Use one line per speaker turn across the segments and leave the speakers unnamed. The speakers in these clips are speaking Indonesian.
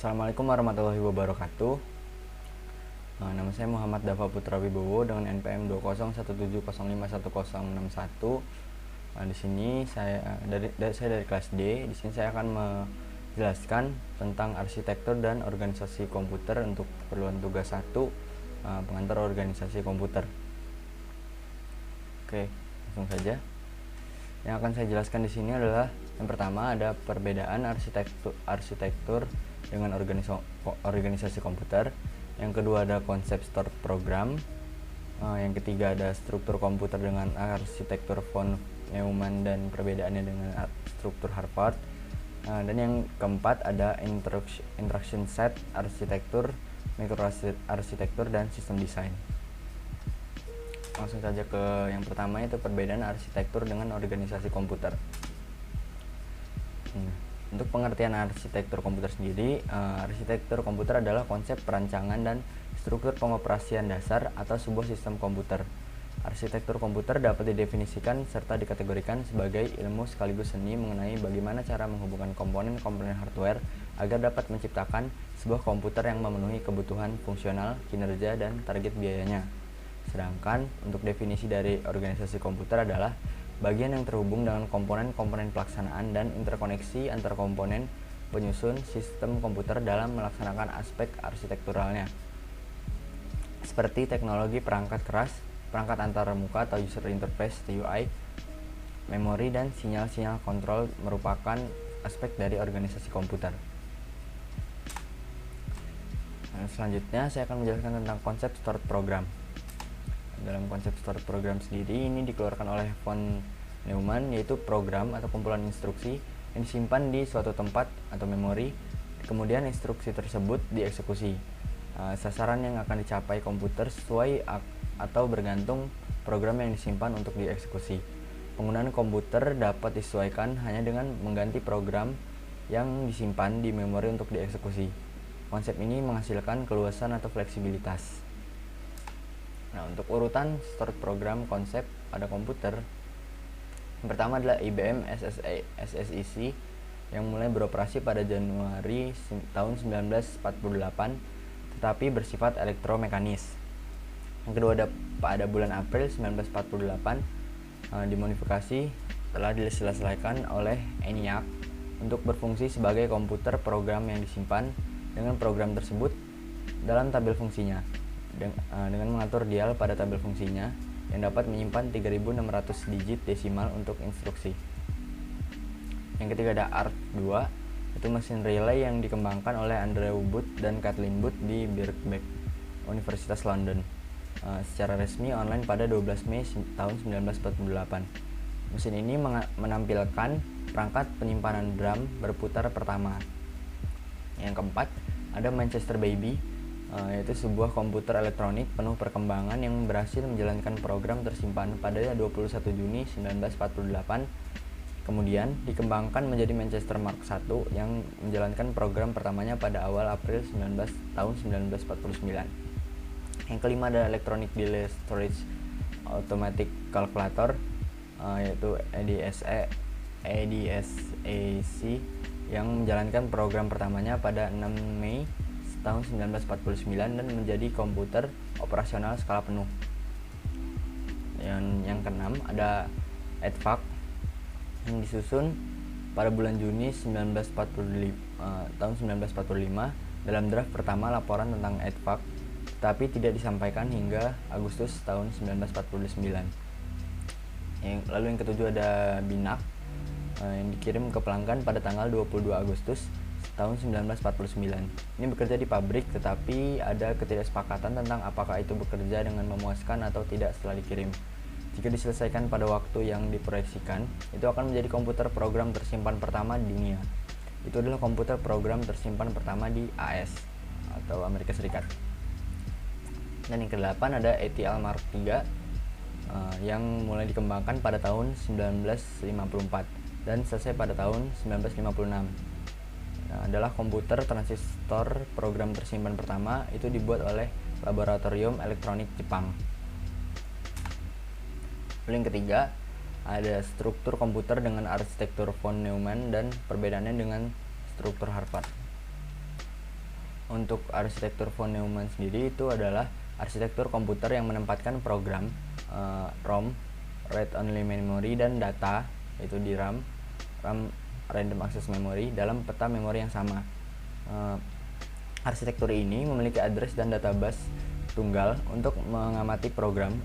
Assalamualaikum warahmatullahi wabarakatuh. Nama saya Muhammad Dava Putra Wibowo dengan NPM 20170501061. Di sini saya dari kelas D. Di sini saya akan menjelaskan tentang arsitektur dan organisasi komputer untuk keperluan tugas 1, pengantar organisasi komputer. Oke, langsung saja. Yang akan saya jelaskan di sini adalah yang pertama ada perbedaan arsitektur dengan organisasi komputer. Yang kedua ada konsep stored program. Yang ketiga ada struktur komputer dengan arsitektur von Neumann dan perbedaannya dengan struktur Harvard. Dan yang keempat ada instruction set arsitektur, mikroarsitektur dan sistem desain. Langsung saja ke yang pertama, itu perbedaan arsitektur dengan organisasi komputer. Untuk pengertian arsitektur komputer sendiri, arsitektur komputer adalah konsep perancangan dan struktur pengoperasian dasar atau sebuah sistem komputer. Arsitektur komputer dapat didefinisikan serta dikategorikan sebagai ilmu sekaligus seni mengenai bagaimana cara menghubungkan komponen-komponen hardware agar dapat menciptakan sebuah komputer yang memenuhi kebutuhan fungsional, kinerja, dan target biayanya. Sedangkan untuk definisi dari organisasi komputer adalah bagian yang terhubung dengan komponen-komponen pelaksanaan dan interkoneksi antar komponen penyusun sistem komputer dalam melaksanakan aspek arsitekturalnya, seperti teknologi perangkat keras, perangkat antarmuka atau user interface (UI), memori, dan sinyal-sinyal kontrol merupakan aspek dari organisasi komputer. Selanjutnya saya akan menjelaskan tentang konsep stored program. Dalam konsep stored program sendiri, ini dikeluarkan oleh von Neumann, yaitu program atau kumpulan instruksi yang disimpan di suatu tempat atau memori, kemudian instruksi tersebut dieksekusi. Sasaran yang akan dicapai komputer sesuai atau bergantung program yang disimpan untuk dieksekusi. Penggunaan komputer dapat disesuaikan hanya dengan mengganti program yang disimpan di memori untuk dieksekusi. Konsep ini menghasilkan keluasan atau fleksibilitas. Untuk urutan stored program konsep pada komputer, yang pertama adalah IBM SSIC yang mulai beroperasi pada Januari tahun 1948, tetapi bersifat elektromekanis. Yang kedua pada bulan April 1948 dimodifikasi telah diselesaikan oleh ENIAC untuk berfungsi sebagai komputer program yang disimpan dengan program tersebut dalam tabel fungsinya, dengan mengatur dial pada tabel fungsinya yang dapat menyimpan 3600 digit desimal untuk instruksi. Yang ketiga ada ARC2, itu mesin relay yang dikembangkan oleh Andrew Booth dan Kathleen Booth di Birkbeck, Universitas London, secara resmi online pada 12 Mei tahun 1948. Mesin ini menampilkan perangkat penyimpanan drum berputar pertama. Yang keempat ada Manchester Baby, yaitu sebuah komputer elektronik penuh perkembangan yang berhasil menjalankan program tersimpan pada 21 Juni 1948. Kemudian dikembangkan menjadi Manchester Mark I yang menjalankan program pertamanya pada awal April tahun 1949. Yang kelima ada Electronic Delay Storage Automatic Calculator, yaitu EDSAC, yang menjalankan program pertamanya pada 6 Mei tahun 1949 dan menjadi komputer operasional skala penuh. Yang keenam ada EDVAC yang disusun pada bulan Juni tahun 1945 dalam draft pertama laporan tentang EDVAC, tetapi tidak disampaikan hingga Agustus tahun 1949. Lalu yang ketujuh ada BINAC yang dikirim ke pelanggan pada tanggal 22 Agustus tahun 1949. Ini bekerja di pabrik, tetapi ada ketidaksepakatan tentang apakah itu bekerja dengan memuaskan atau tidak setelah dikirim. Jika diselesaikan pada waktu yang diproyeksikan, itu akan menjadi komputer program tersimpan pertama di dunia. Itu adalah komputer program tersimpan pertama di AS atau Amerika Serikat. Dan yang ke-8 ada ATL Mark III yang mulai dikembangkan pada tahun 1954 dan selesai pada tahun 1956. Adalah komputer transistor program tersimpan pertama, itu dibuat oleh Laboratorium Elektronik Jepang. Yang ketiga ada struktur komputer dengan arsitektur von Neumann dan perbedaannya dengan struktur Harvard. untuk arsitektur von Neumann sendiri itu adalah arsitektur komputer yang menempatkan program, ROM, read only memory, dan data, yaitu di RAM random access memory, dalam peta memori yang sama. Arsitektur ini memiliki address dan database tunggal untuk mengamati program,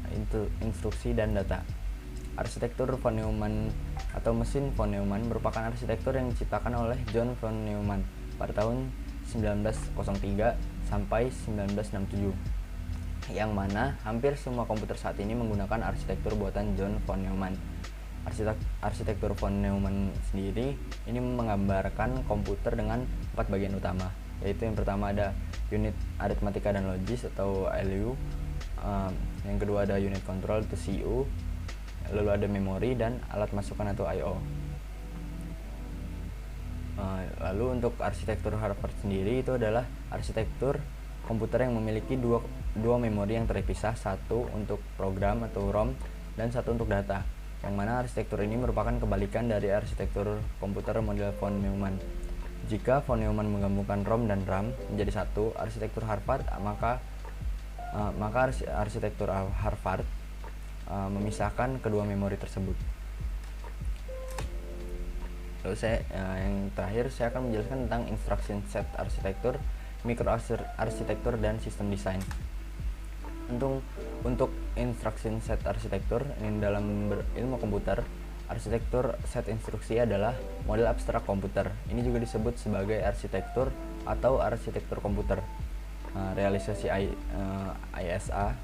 instruksi, dan data. Arsitektur von Neumann atau mesin von Neumann merupakan arsitektur yang diciptakan oleh John von Neumann pada tahun 1903 sampai 1967, yang mana hampir semua komputer saat ini menggunakan arsitektur buatan John von Neumann. Arsitektur von Neumann sendiri ini menggambarkan komputer dengan 4 bagian utama, yaitu yang pertama ada unit aritmatika dan logis atau LU, yang kedua ada unit control atau CU, lalu ada memori dan alat masukan atau I/O. Lalu untuk arsitektur Harvard sendiri itu adalah arsitektur komputer yang memiliki dua memori yang terpisah, satu untuk program atau ROM dan satu untuk data, yang mana arsitektur ini merupakan kebalikan dari arsitektur komputer model von Neumann. Jika von Neumann menggabungkan ROM dan RAM menjadi satu arsitektur Harvard, maka arsitektur Harvard memisahkan kedua memori tersebut. Lalu yang terakhir saya akan menjelaskan tentang instruction set arsitektur, mikroarsitektur, dan sistem desain. Untuk instruction set arsitektur ini dalam ilmu komputer, arsitektur set instruksi adalah model abstrak komputer. Ini juga disebut sebagai arsitektur atau arsitektur komputer. Realisasi ISA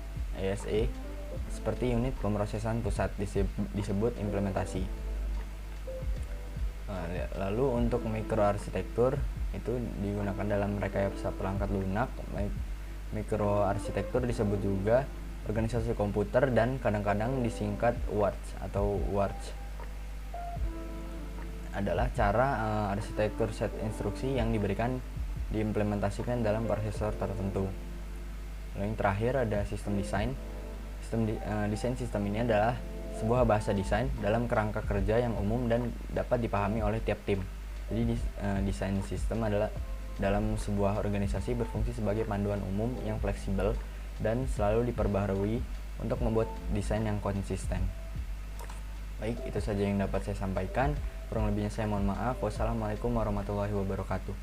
seperti unit pemrosesan pusat disebut implementasi. Lalu untuk mikroarsitektur itu digunakan dalam rekayasa perangkat lunak. Mikroarsitektur disebut juga organisasi komputer dan kadang-kadang disingkat WARS atau WARS. Adalah cara arsitektur set instruksi yang diimplementasikan dalam prosesor tertentu. Lalu yang terakhir ada sistem desain. Desain sistem ini adalah sebuah bahasa desain dalam kerangka kerja yang umum dan dapat dipahami oleh tiap tim. Jadi desain sistem adalah dalam sebuah organisasi berfungsi sebagai panduan umum yang fleksibel dan selalu diperbaharui untuk membuat desain yang konsisten. Baik, itu saja yang dapat saya sampaikan. Kurang lebihnya saya mohon maaf. Wassalamualaikum warahmatullahi wabarakatuh.